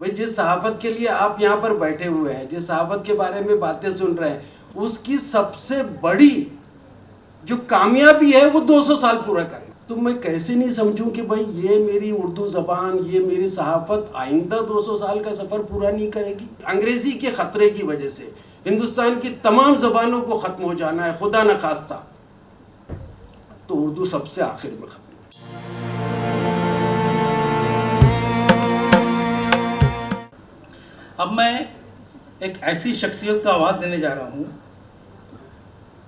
بھائی جس صحافت کے لیے آپ یہاں پر بیٹھے ہوئے ہیں، جس صحافت کے بارے میں باتیں سن رہے ہیں، اس کی سب سے بڑی جو کامیابی ہے وہ 200 سال پورا کرنا۔ تو میں کیسے نہیں سمجھوں کہ بھائی یہ میری اردو زبان، یہ میری صحافت آئندہ 200 سال کا سفر پورا نہیں کرے گی۔ انگریزی کے خطرے کی وجہ سے ہندوستان کی تمام زبانوں کو ختم ہو جانا ہے، خدا نخواستہ، تو اردو سب سے آخر میں ختم۔ اب میں ایک ایسی شخصیت کا آواز دینے جا رہا ہوں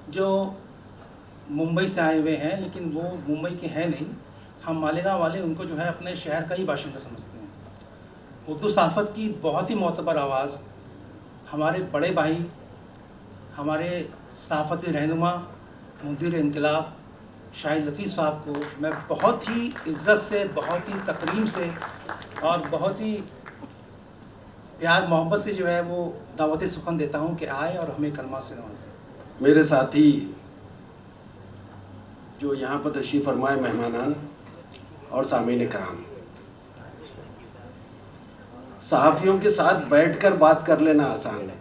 جو ممبئی سے آئے ہوئے ہیں، لیکن وہ ممبئی کے ہیں نہیں۔ ہم مالیگاؤں والے ان کو جو ہے اپنے شہر کا ہی باشندہ سمجھتے ہیں۔ اردو صحافت کی بہت ہی معتبر آواز ہمارے بڑے بھائی، ہمارے صحافتی رہنما، مدیر انقلاب شاہد لطیف صاحب کو میں بہت ہی عزت سے، بہت ہی تکریم سے اور بہت ہی پیار محبت سے جو ہے وہ دعوت سخن دیتا ہوں کہ آئے اور ہمیں کلمات سے نوازیں۔ میرے ساتھی جو یہاں پر تشریف فرمائے مہمانان اور سامعین کرام، صحافیوں کے ساتھ بیٹھ کر بات کر لینا آسان ہے،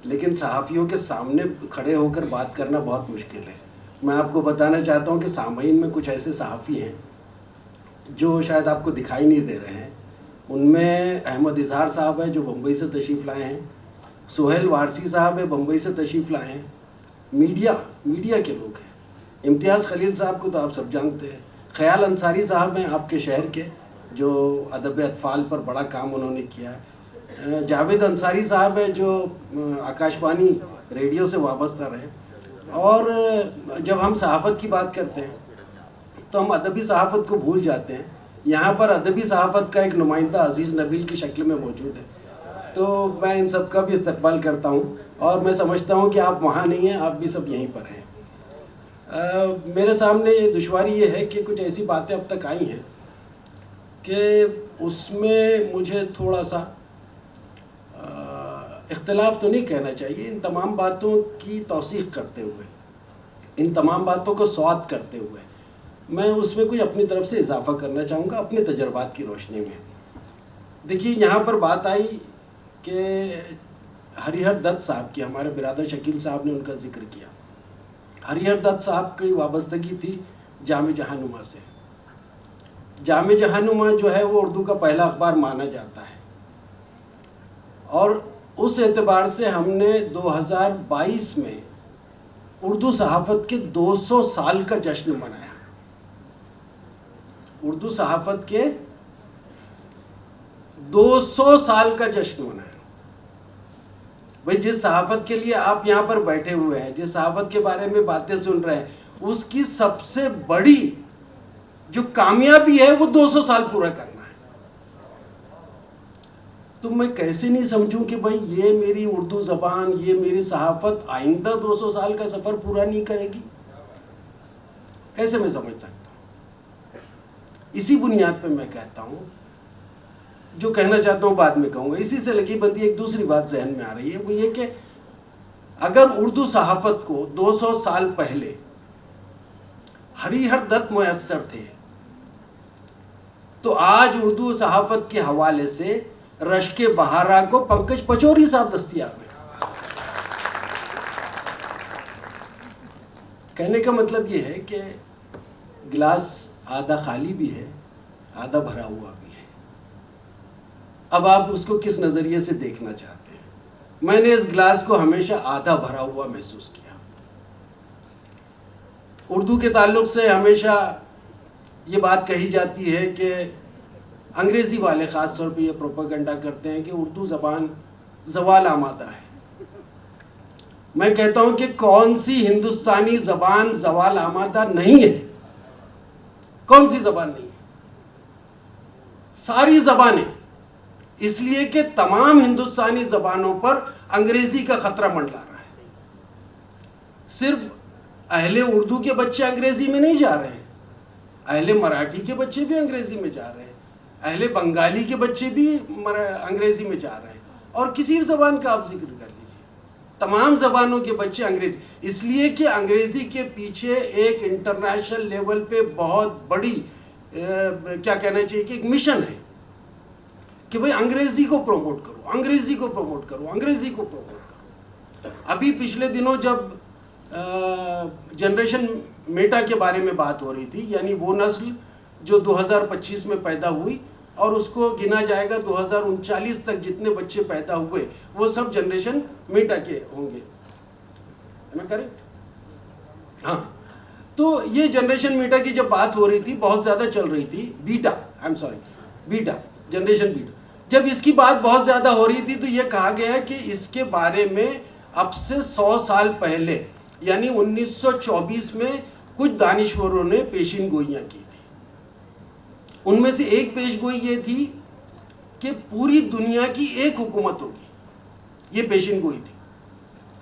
لیکن صحافیوں کے سامنے کھڑے ہو کر بات کرنا بہت مشکل ہے۔ میں آپ کو بتانا چاہتا ہوں کہ سامعین میں کچھ ایسے صحافی ہیں جو شاید آپ کو دکھائی نہیں دے رہے ہیں۔ ان میں احمد اظہار صاحب ہے جو بمبئی سے تشریف لائے ہیں، سہیل وارسی صاحب ہے بمبئی سے تشریف لائے ہیں، میڈیا کے لوگ ہیں، امتیاز خلیل صاحب کو تو آپ سب جانتے ہیں، خیال انصاری صاحب ہیں آپ کے شہر کے جو ادب اطفال پر بڑا کام انہوں نے کیا ہے، جاوید انصاری صاحب ہیں جو آکاشوانی ریڈیو سے وابستہ رہے۔ اور جب ہم صحافت کی بات کرتے ہیں تو ہم ادبی صحافت کو بھول جاتے ہیں۔ یہاں پر ادبی صحافت کا ایک نمائندہ عزیز نبیل کی شکل میں موجود ہے، تو میں ان سب کا بھی استقبال کرتا ہوں اور میں سمجھتا ہوں کہ آپ وہاں نہیں ہیں، آپ بھی سب یہیں پر ہیں۔ میرے سامنے دشواری یہ ہے کہ کچھ ایسی باتیں اب تک آئی ہیں کہ اس میں مجھے تھوڑا سا اختلاف تو نہیں کہنا چاہیے، ان تمام باتوں کی توثیق کرتے ہوئے، ان تمام باتوں کو سوات کرتے ہوئے میں اس میں کوئی اپنی طرف سے اضافہ کرنا چاہوں گا اپنے تجربات کی روشنی میں۔ دیکھیے یہاں پر بات آئی کہ ہریہر دت صاحب کی، ہمارے برادر شکیل صاحب نے ان کا ذکر کیا۔ ہریہر دت صاحب کی وابستگی تھی جامع جہاں سے۔ جامع جہاں جو ہے وہ اردو کا پہلا اخبار مانا جاتا ہے، اور اس اعتبار سے ہم نے 2022 میں اردو صحافت کے 200 سال کا جشن منایا۔ اردو صحافت کے 200 سال کا جشن منایا۔ بھئی جس صحافت کے لیے آپ یہاں پر بیٹھے ہوئے ہیں، جس صحافت کے بارے میں باتیں سن رہے ہیں، اس کی سب سے بڑی جو کامیابی ہے وہ 200 سال پورا کرنا ہے۔ تو میں کیسے نہیں سمجھوں کہ بھئی یہ میری اردو زبان، یہ میری صحافت آئندہ 200 سال کا سفر پورا نہیں کرے گی؟ کیسے میں سمجھ سکتا ہوں؟ اسی بنیاد پہ میں کہتا ہوں، جو کہنا چاہتا ہوں بعد میں کہوں گا۔ اسی سے لگی بندی ایک دوسری بات ذہن میں آ رہی ہے، وہ یہ کہ اگر اردو صحافت کو 200 سال پہلے ہریہر دت میسر تھے، تو آج اردو صحافت کے حوالے سے رشک بہارا کو پنکج پچوری صاحب دستیاب ہیں۔ کہنے کا مطلب یہ ہے کہ گلاس آدھا خالی بھی ہے، آدھا بھرا ہوا بھی ہے۔ اب آپ اس کو کس نظریے سے دیکھنا چاہتے ہیں؟ میں نے اس گلاس کو ہمیشہ آدھا بھرا ہوا محسوس کیا۔ اردو کے تعلق سے ہمیشہ یہ بات کہی جاتی ہے کہ انگریزی والے خاص طور پہ یہ پروپیگنڈا کرتے ہیں کہ اردو زبان زوال آمادہ ہے۔ میں کہتا ہوں کہ کون سی ہندوستانی زبان زوال آمادہ نہیں ہے؟ کون سی زبان نہیں ہے؟ ساری زبانیں، اس لیے کہ تمام ہندوستانی زبانوں پر انگریزی کا خطرہ منڈلا رہا ہے۔ صرف اہل اردو کے بچے انگریزی میں نہیں جا رہے ہیں، اہل مراٹھی کے بچے بھی انگریزی میں جا رہے ہیں، اہل بنگالی کے بچے بھی انگریزی میں جا رہے ہیں، اور کسی بھی زبان کا آپ ذکر کر لیجیے، تمام زبانوں کے بچے انگریزی، اس لیے کہ انگریزی کے پیچھے ایک انٹرنیشنل لیول پہ بہت بڑی کیا کہنا چاہیے کہ ایک مشن ہے کہ بھئی انگریزی کو پروموٹ کرو، انگریزی کو پروموٹ کرو، انگریزی کو پروموٹ کرو. ابھی پچھلے دنوں جب جنریشن میٹا کے بارے میں بات ہو رہی تھی، یعنی وہ نسل جو 2025 میں پیدا ہوئی اور اس کو گنا جائے گا 2039 تک جتنے بچے پیدا ہوئے وہ سب جنریشن میٹا کے ہوں گے. کریکٹ؟ ہاں. تو یہ جنریشن میٹا کی جب بات ہو رہی تھی بہت زیادہ چل رہی تھی، بیٹا جنریشن بیٹا، جب اس کی بات بہت زیادہ ہو رہی تھی تو یہ کہا گیا کہ اس کے بارے میں اب سے 100 سال پہلے یعنی 1924 میں کچھ دانشوروں نے پیشین گوئیاں کی تھی. ان میں سے ایک پیش گوئی یہ تھی کہ پوری دنیا کی ایک حکومت ہوگی. یہ پیشین گوئی تھی،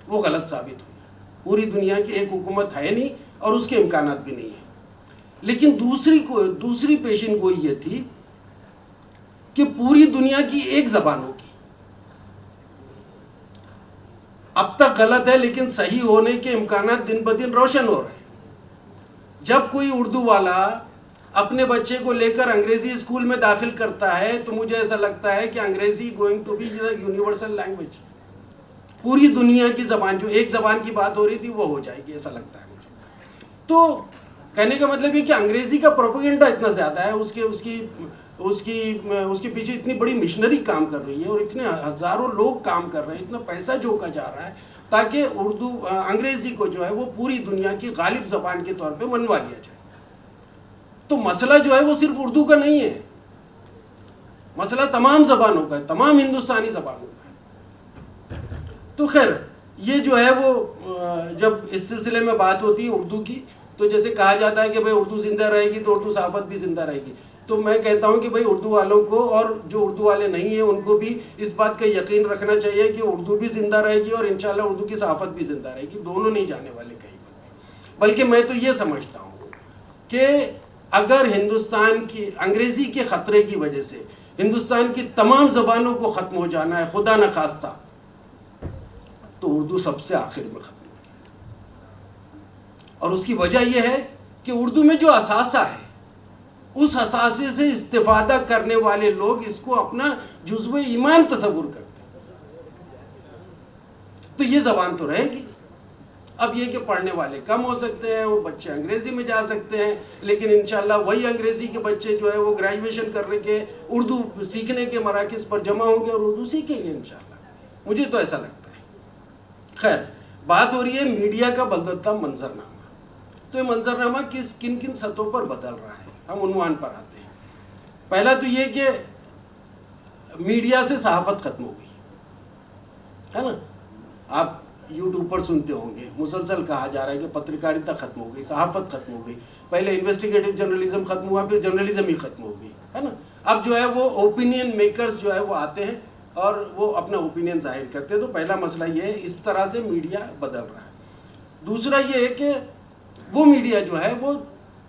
وہ غلط ثابت ہوئی. پوری دنیا کی ایک حکومت ہے نہیں اور اس کے امکانات بھی نہیں ہیں. لیکن دوسری پیشین گوئی یہ تھی کہ پوری دنیا کی ایک زبان ہوگی. اب تک غلط ہے لیکن صحیح ہونے کے امکانات دن بدن روشن ہو رہے ہیں. جب کوئی اردو والا اپنے بچے کو لے کر انگریزی اسکول میں داخل کرتا ہے تو مجھے ایسا لگتا ہے کہ انگریزی going to be universal language. پوری دنیا کی زبان، جو ایک زبان کی بات ہو رہی تھی وہ ہو جائے گی، ایسا لگتا ہے مجھے. تو کہنے کا مطلب یہ کہ انگریزی کا پروپیگنڈا اتنا زیادہ ہے، اس کے پیچھے اتنی بڑی مشنری کام کر رہی ہے اور اتنے ہزاروں لوگ کام کر رہے ہیں، اتنا پیسہ جھونکا جا رہا ہے تاکہ انگریزی کو جو ہے وہ پوری دنیا کی غالب زبان کے طور پہ منوا لیا جائے. تو مسئلہ جو ہے وہ صرف اردو کا نہیں ہے، مسئلہ تمام زبانوں کا ہے، تمام ہندوستانی زبانوں کا ہے. تو خیر یہ جو ہے وہ جب اس سلسلے میں بات ہوتی ہے اردو کی تو جیسے کہا جاتا ہے کہ بھئی اردو زندہ رہے گی تو اردو صحافت بھی زندہ رہے گی. تو میں کہتا ہوں کہ بھئی اردو والوں کو اور جو اردو والے نہیں ہیں ان کو بھی اس بات کا یقین رکھنا چاہیے کہ اردو بھی زندہ رہے گی اور انشاءاللہ اردو کی صحافت بھی زندہ رہے گی. دونوں نہیں جانے والے کہیں پر. بلکہ میں تو یہ سمجھتا ہوں کہ اگر ہندوستان کی انگریزی کے خطرے کی وجہ سے ہندوستان کی تمام زبانوں کو ختم ہو جانا ہے خدا نخواستہ تو اردو سب سے آخر میں ختم ہوگی. اور اس کی وجہ یہ ہے کہ اردو میں جو اثاثہ ہے اس اثاثے سے استفادہ کرنے والے لوگ اس کو اپنا جزو ایمان تصور کرتے ہیں. تو یہ زبان تو رہے گی. اب یہ کہ پڑھنے والے کم ہو سکتے ہیں، وہ بچے انگریزی میں جا سکتے ہیں، لیکن انشاءاللہ وہی انگریزی کے بچے جو ہے وہ گریجویشن کرنے کے اردو سیکھنے کے مراکز پر جمع ہوں گے اور اردو سیکھیں گے انشاءاللہ. مجھے تو ایسا لگتا ہے. خیر بات ہو رہی ہے میڈیا کا بدلتا منظرنامہ. تو یہ منظرنامہ کن کن سطحوں پر بدل رہا ہے، ہم عنوان پر آتے ہیں. پہلا تو یہ کہ میڈیا سے صحافت ختم ہو گئی ہے نا. آپ یوٹیوب پر سنتے ہوں گے مسلسل کہا جا رہا ہے کہ پترکاریتا ختم ہو گئی، صحافت ختم ہو گئی. پہلے انویسٹیگیٹو جرنلزم ختم ہوا، پھر جرنلزم ہی ختم ہو گئی ہے نا. اب جو ہے وہ اوپینین میکرز جو ہے وہ آتے ہیں اور وہ اپنا اوپینین ظاہر کرتے ہیں. تو پہلا مسئلہ یہ ہے، اس طرح سے میڈیا بدل رہا ہے. دوسرا یہ ہے کہ وہ میڈیا جو ہے وہ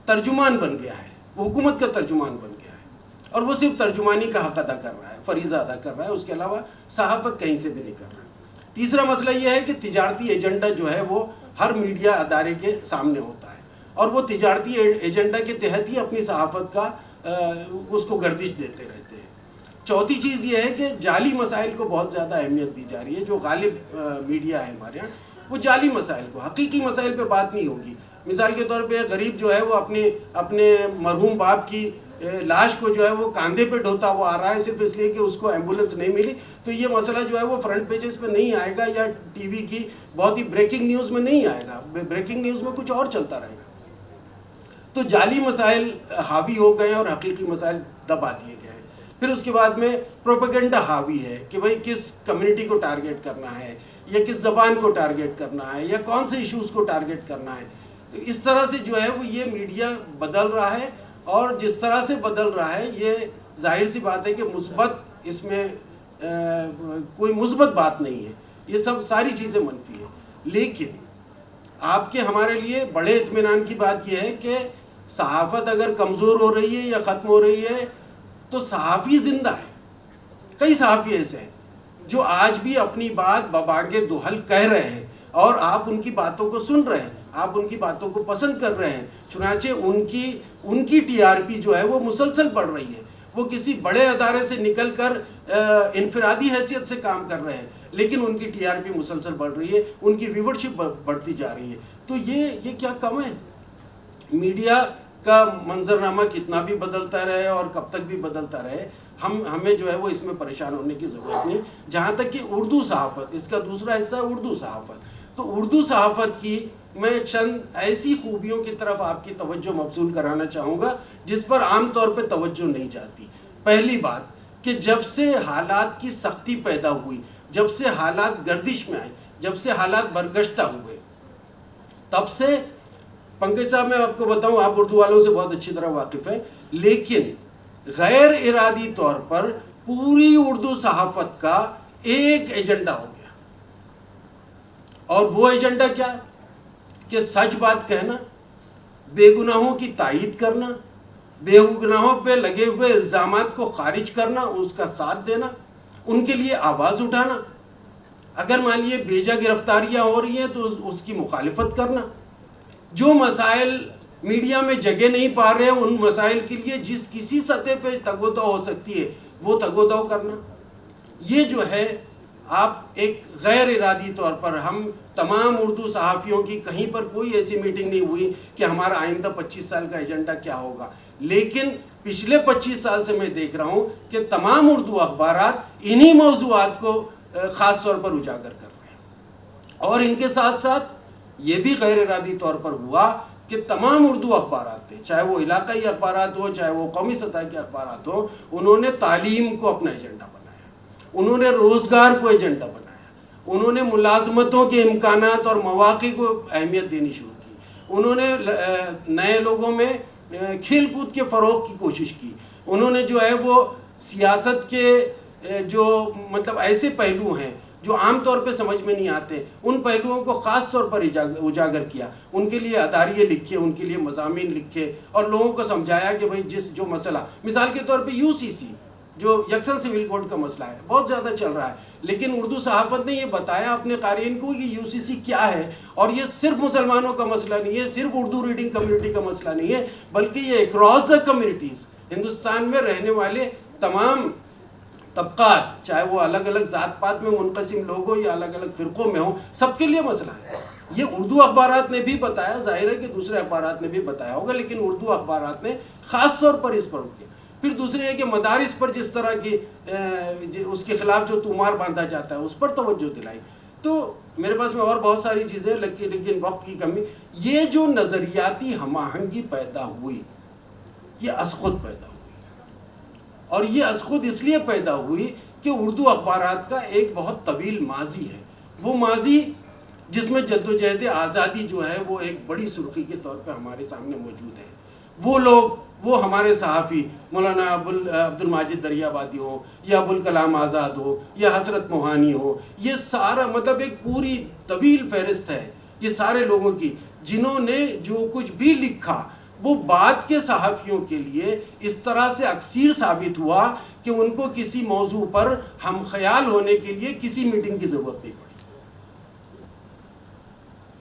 ترجمان بن گیا ہے، وہ حکومت کا ترجمان بن گیا ہے اور وہ صرف ترجمانی کا حق ادا کر رہا ہے، فریضہ ادا کر رہا ہے، اس کے علاوہ صحافت کہیں سے بھی نہیں کر رہا. تیسرا مسئلہ یہ ہے کہ تجارتی ایجنڈا جو ہے وہ ہر میڈیا ادارے کے سامنے ہوتا ہے اور وہ تجارتی ایجنڈا کے تحت ہی اپنی صحافت کا اس کو گردش دیتے رہتے ہیں. چوتھی چیز یہ ہے کہ جعلی مسائل کو بہت زیادہ اہمیت دی جا رہی ہے. جو غالب میڈیا ہے ہمارے یہاں وہ جعلی مسائل کو، حقیقی مسائل پہ بات نہیں ہوگی. مثال کے طور پہ غریب جو ہے وہ اپنے مرحوم باپ کی لاش کو جو ہے وہ کاندھے پہ ڈھوتا ہوا آ رہا ہے صرف اس لیے کہ اس کو ایمبولینس نہیں ملی. تو یہ مسئلہ جو ہے وہ فرنٹ پیجز پہ نہیں آئے گا یا ٹی وی کی بہت ہی بریکنگ نیوز میں نہیں آئے گا. بریکنگ نیوز میں کچھ اور چلتا رہے گا. تو جعلی مسائل حاوی ہو گئے ہیں اور حقیقی مسائل دبا دیے گئے ہیں. پھر اس کے بعد میں پروپیگنڈا حاوی ہے کہ بھئی کس کمیونٹی کو ٹارگیٹ کرنا ہے یا کس زبان کو ٹارگیٹ کرنا ہے یا کون سے ایشوز کو ٹارگیٹ کرنا ہے. تو اس طرح سے جو ہے وہ یہ میڈیا بدل رہا ہے اور جس طرح سے بدل رہا ہے یہ ظاہر سی بات ہے کہ مثبت اس میں کوئی مثبت بات نہیں ہے. یہ سب ساری چیزیں منفی ہیں. لیکن آپ کے ہمارے لیے بڑے اطمینان کی بات یہ ہے کہ صحافت اگر کمزور ہو رہی ہے یا ختم ہو رہی ہے تو صحافی زندہ ہے. کئی صحافی ایسے ہیں جو آج بھی اپنی بات ببانگ دہل کہہ رہے ہیں اور آپ ان کی باتوں کو سن رہے ہیں، آپ ان کی باتوں کو پسند کر رہے ہیں. چنانچہ ان کی ٹی آر پی جو ہے وہ مسلسل بڑھ رہی ہے. وہ کسی بڑے ادارے سے نکل کر انفرادی حیثیت سے کام کر رہے ہیں لیکن ان کی ٹی آر پی مسلسل بڑھ رہی ہے, ان کی ویورشپ بڑھتی جا رہی ہے. تو یہ کیا کم ہے؟ میڈیا کا منظرنامہ کتنا بھی بدلتا رہے اور کب تک بھی بدلتا رہے, ہمیں جو ہے وہ اس میں پریشان ہونے کی ضرورت نہیں. جہاں تک کہ اردو صحافت, اس کا دوسرا حصہ ہے اردو صحافت. تو اردو صحافت کی میں چند ایسی خوبیوں کی طرف آپ کی توجہ مبذول کرانا چاہوں گا جس پر عام طور پہ توجہ نہیں جاتی. پہلی بات کہ جب سے حالات کی سختی پیدا ہوئی, جب سے حالات گردش میں آئے, جب سے حالات برگشتہ ہوئے, تب سے پنکج صاحب میں آپ کو بتاؤں, آپ اردو والوں سے بہت اچھی طرح واقف ہیں, لیکن غیر ارادی طور پر پوری اردو صحافت کا ایک ایجنڈا ہو گیا, اور وہ ایجنڈا کیا کہ سچ بات کہنا, بے گناہوں کی تائید کرنا, بے گناہوں پہ لگے ہوئے الزامات کو خارج کرنا, اس کا ساتھ دینا, ان کے لیے آواز اٹھانا. اگر مان لیے بیجا گرفتاریاں ہو رہی ہیں تو اس کی مخالفت کرنا. جو مسائل میڈیا میں جگہ نہیں پا رہے ہیں ان مسائل کے لیے جس کسی سطح پہ تگ و دو ہو سکتی ہے وہ تگ و دو کرنا. یہ جو ہے آپ ایک غیر ارادی طور پر, ہم تمام اردو صحافیوں کی کہیں پر کوئی ایسی میٹنگ نہیں ہوئی کہ ہمارا آئندہ 25 سال کا ایجنڈا کیا ہوگا, لیکن پچھلے 25 سال سے میں دیکھ رہا ہوں کہ تمام اردو اخبارات انہی موضوعات کو خاص طور پر اجاگر کر رہے ہیں. اور ان کے ساتھ ساتھ یہ بھی غیر ارادی طور پر ہوا کہ تمام اردو اخبارات تھے, چاہے وہ علاقائی اخبارات ہو چاہے وہ قومی سطح کے اخبارات ہوں, انہوں نے تعلیم کو اپنا ایجنڈا بنایا, انہوں نے روزگار کو ایجنڈا بنایا, انہوں نے ملازمتوں کے امکانات اور مواقع کو اہمیت دینی شروع کی, انہوں نے نئے لوگوں میں کھیل کود کے فروغ کی کوشش کی, انہوں نے جو ہے وہ سیاست کے جو مطلب ایسے پہلو ہیں جو عام طور پہ سمجھ میں نہیں آتے, ان پہلوؤں کو خاص طور پر اجاگر کیا, ان کے لیے اداریے لکھے, ان کے لیے مضامین لکھے اور لوگوں کو سمجھایا کہ بھئی جو مسئلہ, مثال کے طور پہ یو سی سی جو یکساں سول کوڈ کا مسئلہ ہے بہت زیادہ چل رہا ہے, لیکن اردو صحافت نے یہ بتایا اپنے قارئین کو کہ یو سی سی کیا ہے, اور یہ صرف مسلمانوں کا مسئلہ نہیں ہے, صرف اردو ریڈنگ کمیونٹی کا مسئلہ نہیں ہے, بلکہ یہ اکراس دا کمیونٹیز, ہندوستان میں رہنے والے تمام طبقات, چاہے وہ الگ الگ ذات پات میں منقسم لوگ ہوں یا الگ الگ فرقوں میں ہوں, سب کے لیے مسئلہ ہے. یہ اردو اخبارات نے بھی بتایا, ظاہر ہے کہ دوسرے اخبارات نے بھی بتایا ہوگا, لیکن اردو اخبارات نے خاص طور پر اس پر کیا. پھر دوسرے ہے کہ مدارس پر جس طرح کی اس کے خلاف جو تومار باندھا جاتا ہے اس پر توجہ دلائی. تو میرے پاس میں اور بہت ساری چیزیں لیکن وقت کی کمی. یہ جو نظریاتی ہم آہنگی پیدا ہوئی یہ از خود پیدا ہوئی, اور یہ از خود اس لیے پیدا ہوئی کہ اردو اخبارات کا ایک بہت طویل ماضی ہے, وہ ماضی جس میں جدوجہد آزادی جو ہے وہ ایک بڑی سرخی کے طور پہ ہمارے سامنے موجود ہے. وہ لوگ, وہ ہمارے صحافی مولانا عبد الماجد دریابادی ہو یا ابوالکلام آزاد ہو یا حسرت موہانی ہو, یہ سارا مطلب ایک پوری طویل فہرست ہے یہ سارے لوگوں کی, جنہوں نے جو کچھ بھی لکھا وہ بعد کے صحافیوں کے لیے اس طرح سے اکثیر ثابت ہوا کہ ان کو کسی موضوع پر ہم خیال ہونے کے لیے کسی میٹنگ کی ضرورت نہیں پڑی.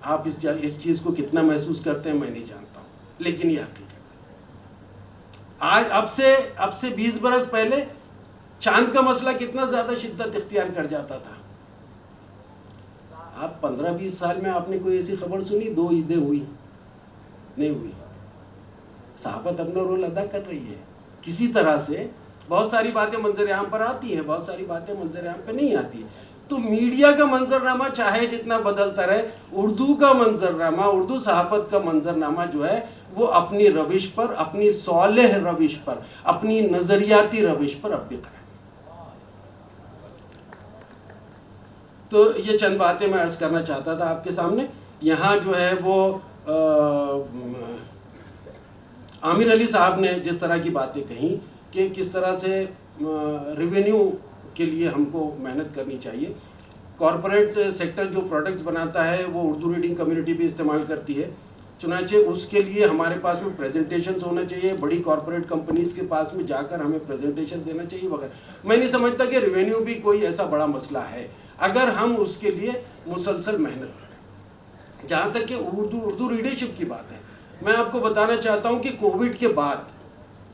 آپ اس چیز کو کتنا محسوس کرتے ہیں میں نہیں جانتا ہوں, لیکن یہ حقیقت ہے. آج اب سے 20 برس پہلے چاند کا مسئلہ کتنا زیادہ شدت اختیار کر جاتا تھا. آپ 15-20 سال میں آپ نے کوئی ایسی خبر سنی 2 عیدیں ہوئی؟ نہیں ہوئی. صحافت اپنا رول ادا کر رہی ہے کسی طرح سے. بہت ساری باتیں منظر عام پر آتی ہیں, بہت ساری باتیں منظر عام پہ نہیں آتی. تو میڈیا کا منظرنامہ چاہے جتنا بدلتا رہے, اردو کا منظرنامہ, اردو صحافت کا منظرنامہ جو ہے وہ اپنی روش پر, اپنی صالح روش پر, اپنی نظریاتی روش پر اب بھی قائم. تو یہ چند باتیں میں عرض کرنا چاہتا تھا آپ کے سامنے. یہاں جو ہے وہ عامر علی صاحب نے جس طرح کی باتیں کہیں کہ کس طرح سے ریونیو کے لیے ہم کو محنت کرنی چاہیے. کارپوریٹ سیکٹر جو پروڈکٹس بناتا ہے وہ اردو ریڈنگ کمیونٹی بھی استعمال کرتی ہے, چنانچہ اس کے لیے ہمارے پاس میں پریزنٹیشنز ہونا چاہیے, بڑی کارپوریٹ کمپنیز کے پاس میں جا کر ہمیں پریزنٹیشن دینا چاہیے وغیرہ. میں نہیں سمجھتا کہ ریونیو بھی کوئی ایسا بڑا مسئلہ ہے اگر ہم اس کے لیے مسلسل محنت کریں. جہاں تک کہ اردو ریڈرشپ کی بات ہے, میں آپ کو بتانا چاہتا ہوں کہ کووڈ کے بعد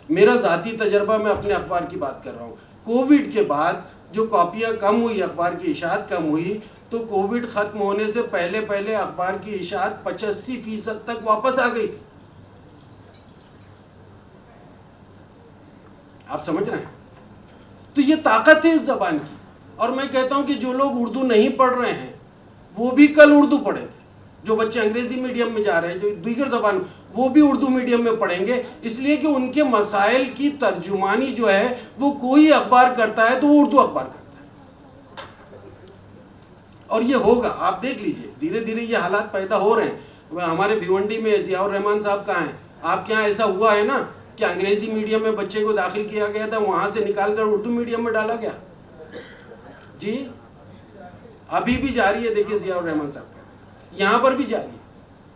میرا ذاتی تجربہ, میں اپنے اخبار کی بات کر رہا ہوں, کووڈ کے بعد جو کاپیاں کم ہوئی، اخبار کی اشاعت کم ہوئی، تو کووڈ ختم ہونے سے پہلے پہلے اخبار کی اشاعت 85% تک واپس آ گئی تھی. آپ سمجھ رہے ہیں؟ تو یہ طاقت ہے اس زبان کی. اور میں کہتا ہوں کہ جو لوگ اردو نہیں پڑھ رہے ہیں وہ بھی کل اردو پڑھیں گے. جو بچے انگریزی میڈیم میں جا رہے ہیں، جو دیگر زبان، وہ بھی اردو میڈیم میں پڑھیں گے، اس لیے کہ ان کے مسائل کی ترجمانی جو ہے وہ کوئی اخبار کرتا ہے تو وہ اردو اخبار کرتا ہے. اور یہ ہوگا، آپ دیکھ لیجئے دھیرے دھیرے یہ حالات پیدا ہو رہے ہیں. ہمارے بھیونڈی میں ضیاء الرحمان صاحب کہاں ہیں؟ آپ کے یہاں ایسا ہوا ہے نا کہ انگریزی میڈیم میں بچے کو داخل کیا گیا تھا، وہاں سے نکال کر اردو میڈیم میں ڈالا گیا. جی ابھی بھی جاری ہے، دیکھیے ضیاء الرحمان صاحب کا یہاں پر بھی جاری ہے.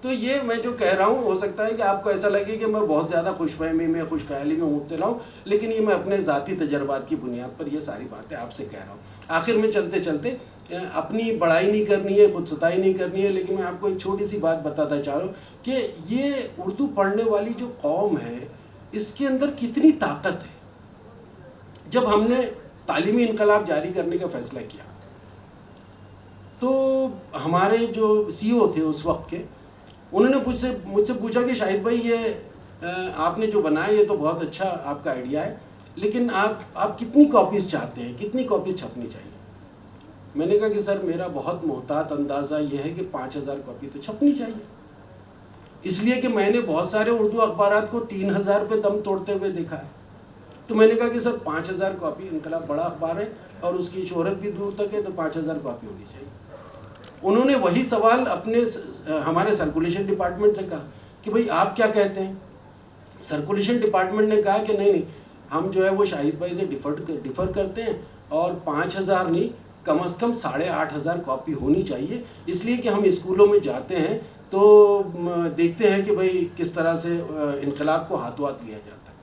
تو یہ میں جو کہہ رہا ہوں، ہو سکتا ہے کہ آپ کو ایسا لگے کہ میں بہت زیادہ خوش فہمی میں، خوش خیالی میں مبتلا ہوں، لیکن یہ میں اپنے ذاتی تجربات کی بنیاد پر یہ ساری باتیں آپ سے کہہ رہا ہوں. آخر میں چلتے چلتے اپنی بڑائی نہیں کرنی ہے، خود ستائی نہیں کرنی ہے، لیکن میں آپ کو ایک چھوٹی سی بات بتاتا چاہ رہا ہوں کہ یہ اردو پڑھنے والی جو قوم ہے اس کے اندر کتنی طاقت ہے. جب ہم نے تعلیمی انقلاب جاری کرنے کا فیصلہ کیا تو ہمارے جو سی او تھے اس وقت کے، انہوں نے مجھ سے پوچھا کہ شاہد بھائی یہ آپ نے جو بنایا یہ تو بہت اچھا آپ کا آئیڈیا ہے، لیکن آپ کتنی کاپیز چاہتے ہیں، کتنی کاپیز چھپنی چاہیے؟ میں نے کہا کہ سر میرا بہت محتاط اندازہ یہ ہے کہ 5000 کاپی تو چھپنی چاہیے، اس لیے کہ میں نے بہت سارے اردو اخبارات کو 3000 پہ دم توڑتے ہوئے دیکھا ہے. تو میں نے کہا کہ سر 5000 کاپی، انقلاب بڑا اخبار ہے اور اس کی شہرت بھی دور تک ہے، تو 5000 کاپی ہونی چاہیے. انہوں نے وہی سوال ہمارے سرکولیشن ڈپارٹمنٹ سے کہا کہ بھئی آپ کیا کہتے ہیں؟ سرکولیشن ڈپارٹمنٹ نے کہا کہ نہیں ہم جو ہے وہ شاہد بھائی سے ڈیفر کرتے ہیں، اور 5000 نہیں، کم از کم 8500 کاپی ہونی چاہیے، اس لیے کہ ہم اسکولوں میں جاتے ہیں تو دیکھتے ہیں کہ بھئی کس طرح سے انقلاب کو ہاتھوں ہاتھ لیا جاتا ہے.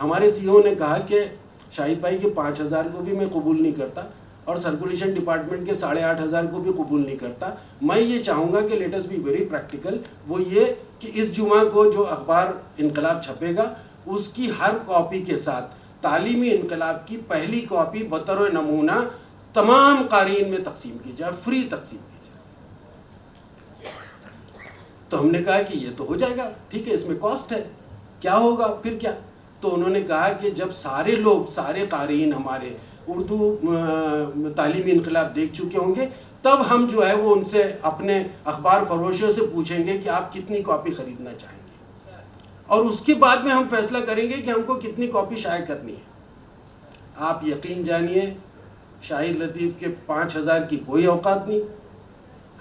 ہمارے سی او نے کہا کہ شاہد بھائی کے 5000 کو بھی میں قبول نہیں کرتا اور سرکولیشن ڈپارٹمنٹ کے 8500 کو بھی قبول نہیں کرتا. میں یہ چاہوں گا کہ let us be very practical, وہ یہ کہ اس جمعہ کو جو اخبار انقلاب چھپے گا اس کی ہر کاپی کے ساتھ تعلیمی انقلاب کی پہلی کاپی بطور نمونہ تمام قارئین میں تقسیم کی جائے، فری تقسیم کی جائے. تو ہم نے کہا کہ یہ تو ہو جائے گا، ٹھیک ہے، اس میں کاسٹ ہے، کیا ہوگا پھر کیا؟ تو انہوں نے کہا کہ جب سارے لوگ، سارے قارئین ہمارے اردو تعلیمی انقلاب دیکھ چکے ہوں گے تب ہم جو ہے وہ ان سے، اپنے اخبار فروشوں سے پوچھیں گے کہ آپ کتنی کاپی خریدنا چاہیں گے، اور اس کے بعد میں ہم فیصلہ کریں گے کہ ہم کو کتنی کاپی شائع کرنی ہے. آپ یقین جانیے شاہد لطیف کے 5000 کی کوئی اوقات نہیں،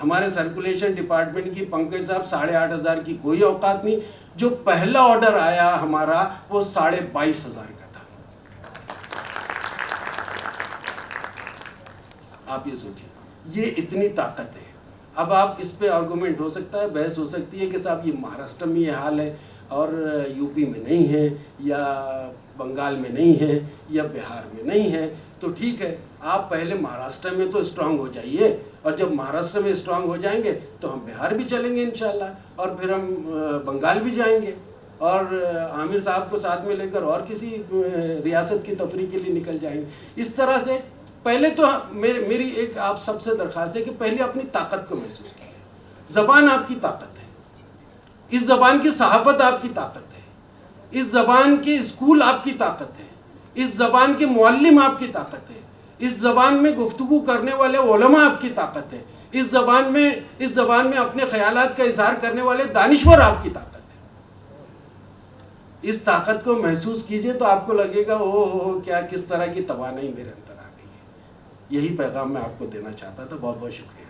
ہمارے سرکولیشن ڈپارٹمنٹ کی پنکج صاحب 8500 کی کوئی اوقات نہیں. جو پہلا آرڈر آیا ہمارا وہ 22,500 کا تھا. آپ یہ سوچیں، یہ اتنی طاقت ہے. اب آپ اس پہ آرگومنٹ ہو سکتا ہے، بحث ہو سکتی ہے کہ صاحب یہ مہاراشٹر میں یہ حال ہے اور یو پی میں نہیں ہے، یا بنگال میں نہیں ہے، یا بہار میں نہیں ہے. تو ٹھیک ہے، آپ پہلے مہاراشٹر میں تو اسٹرانگ ہو جائیے، اور جب مہاراشٹر میں اسٹرانگ ہو جائیں گے تو ہم بہار بھی چلیں گے انشاءاللہ، اور پھر ہم بنگال بھی جائیں گے، اور عامر صاحب کو ساتھ میں لے کر اور کسی ریاست کی تفریح کے لیے نکل جائیں گے. اس طرح سے پہلے تو میری ایک آپ سب سے درخواست ہے کہ پہلے اپنی طاقت کو محسوس کیجیے. زبان آپ کی طاقت ہے، اس زبان کی صحافت آپ کی طاقت ہے، اس زبان کے اسکول آپ کی طاقت ہے، اس زبان کے معلم آپ کی طاقت ہے، اس زبان میں گفتگو کرنے والے علماء آپ کی طاقت ہے، اس زبان میں اپنے خیالات کا اظہار کرنے والے دانشور آپ کی طاقت ہے. اس طاقت کو محسوس کیجئے تو آپ کو لگے گا کیا کس طرح کی توانائی میرے اندر آ گئی ہے. یہی پیغام میں آپ کو دینا چاہتا تھا. بہت بہت شکریہ.